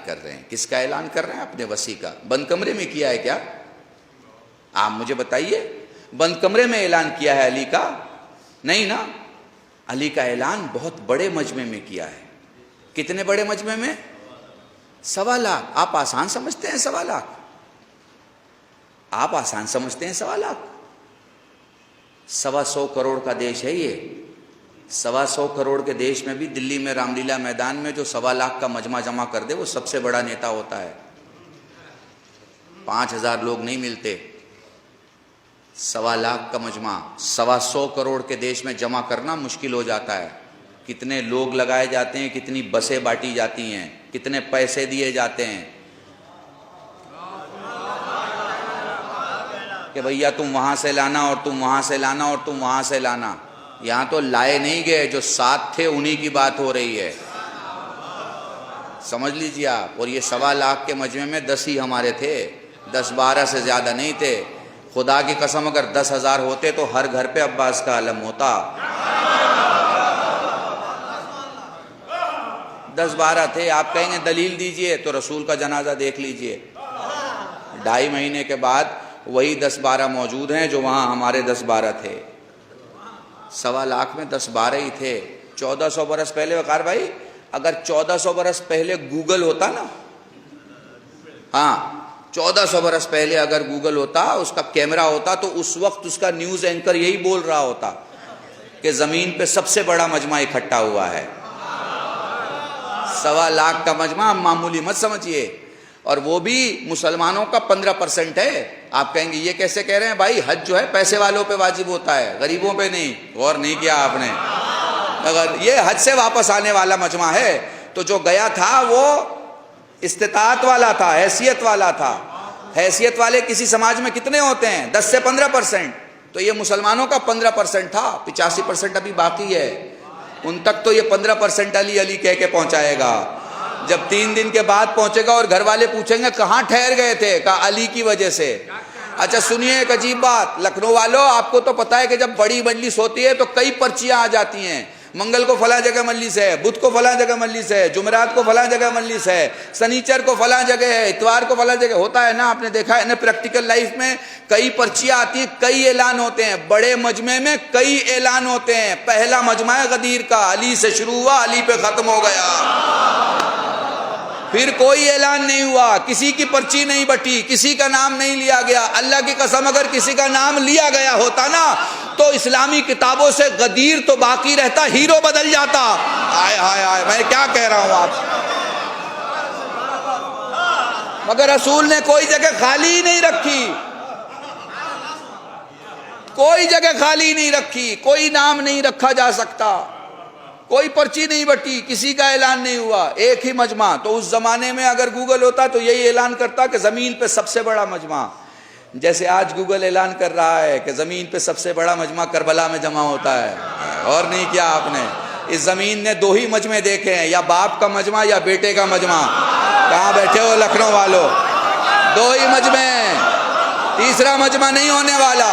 कर रहे हैं। किसका ऐलान कर रहे हैं? अपने वसी का। बंद कमरे में किया है क्या? आप मुझे बताइए, बंद कमरे में ऐलान किया है अली का? नहीं ना, अली का ऐलान बहुत बड़े मजमे में किया है। कितने बड़े मजमे में? 1.25 लाख। आप आसान समझते हैं 1.25 लाख? आप आसान समझते हैं 1.25 लाख? 125 करोड़ का देश है ये। 125 करोड़ के देश में भी दिल्ली में रामलीला मैदान में जो 1.25 लाख का मजमा जमा कर दे वो सबसे बड़ा नेता होता है। 5000 लोग नहीं मिलते। 1.25 लाख का मजमा 125 करोड़ के देश में जमा करना मुश्किल हो जाता है। कितने लोग लगाए जाते हैं, कितनी बसें बांटी जाती हैं, कितने पैसे दिए जाते हैं कि भैया तुम वहां से लाना और तुम वहां से लाना और तुम वहां से लाना। यहां तो लाए नहीं गए, जो साथ थे उन्हीं की बात हो रही है, समझ लीजिए आप। और ये 1.25 लाख के मजमे में 10 ही हमारे थे, 10-12 से ज्यादा नहीं थे। खुदा की कसम अगर 10,000 होते तो हर घर पे अब्बास का आलम होता। 10-12 थे। आप कहेंगे दलील दीजिए, तो रसूल का जनाजा देख लीजिए। 2.5 महीने के बाद वही 10-12 मौजूद हैं जो वहां हमारे 10-12 थे। 1.25 लाख में 10-12 ही थे। 1400 बरस पहले वकार भाई, अगर 1400 बरस पहले गूगल होता ना, हाँ 1400 बरस पहले अगर गूगल होता, उसका कैमरा होता, तो उस वक्त उसका न्यूज एंकर यही बोल रहा होता कि जमीन पे सबसे बड़ा मजमा इकट्ठा हुआ है। 1.25 लाख का मजमा हम मामूली मत समझिए। और वो भी मुसलमानों का 15% है। आप कहेंगे ये कैसे कह रहे हैं भाई? हज जो है पैसे वालों पे वाजिब होता है, गरीबों पे नहीं। गौर नहीं किया आपने? अगर ये हज से वापस आने वाला मजमा है तो जो गया था वो इस्तिताअत वाला था, हैसियत वाला था। हैसियत वाले किसी समाज में कितने होते हैं? 10 से 15%। तो ये मुसलमानों का 15% था, 85% अभी बाकी है। उन तक तो ये 15% अली अली कह के पहुंचाएगा। जब 3 दिन के बाद पहुंचेगा और घर वाले पूछेंगे कहाँ ठहर गए थे, कहा अली की वजह से। अच्छा सुनिए एक अजीब बात, लखनऊ वालों, आपको तो पता है कि जब बड़ी मजलिस होती है तो कई पर्चियां आ जाती हैं। मंगल को फला जगह मजलिस है, बुध को फला जगह मजलिस है, जुमेरात को फला जगह मजलिस है, शनिचर को फला जगह है, इतवार को फला जगह। होता है ना, आपने देखा है ना प्रैक्टिकल लाइफ में, कई पर्चियां आती हैं, कई ऐलान होते हैं। बड़े मजमे में कई ऐलान होते हैं। पहला मजमा है गदीर का, अली से शुरू हुआ, अली पे खत्म हो गया। फिर कोई ऐलान नहीं हुआ, किसी की पर्ची नहीं बटी, किसी का नाम नहीं लिया गया। अल्लाह की कसम अगर किसी का नाम लिया गया होता ना तो इस्लामी किताबों से गदीर तो बाकी रहता, हीरो बदल जाता। आय हाय हाय, मैं क्या कह रहा हूं आप। मगर रसूल ने कोई जगह खाली नहीं रखी, कोई जगह खाली नहीं रखी। कोई नाम नहीं रखा जा सकता, कोई पर्ची नहीं बटी, किसी का ऐलान नहीं हुआ। एक ही मजमा। तो उस जमाने में अगर गूगल होता तो यही ऐलान करता कि जमीन पे सबसे बड़ा मजमा। जैसे आज गूगल ऐलान कर रहा है कि जमीन पे सबसे बड़ा मजमा करबला में जमा होता है। और नहीं किया आपने? इस जमीन ने 2 ही मजमे देखे हैं, या बाप का मजमा या बेटे का मजमा। कहाँ बैठे हो लखनऊ वालों? 2 ही मजमे, तीसरा मजमा नहीं होने वाला।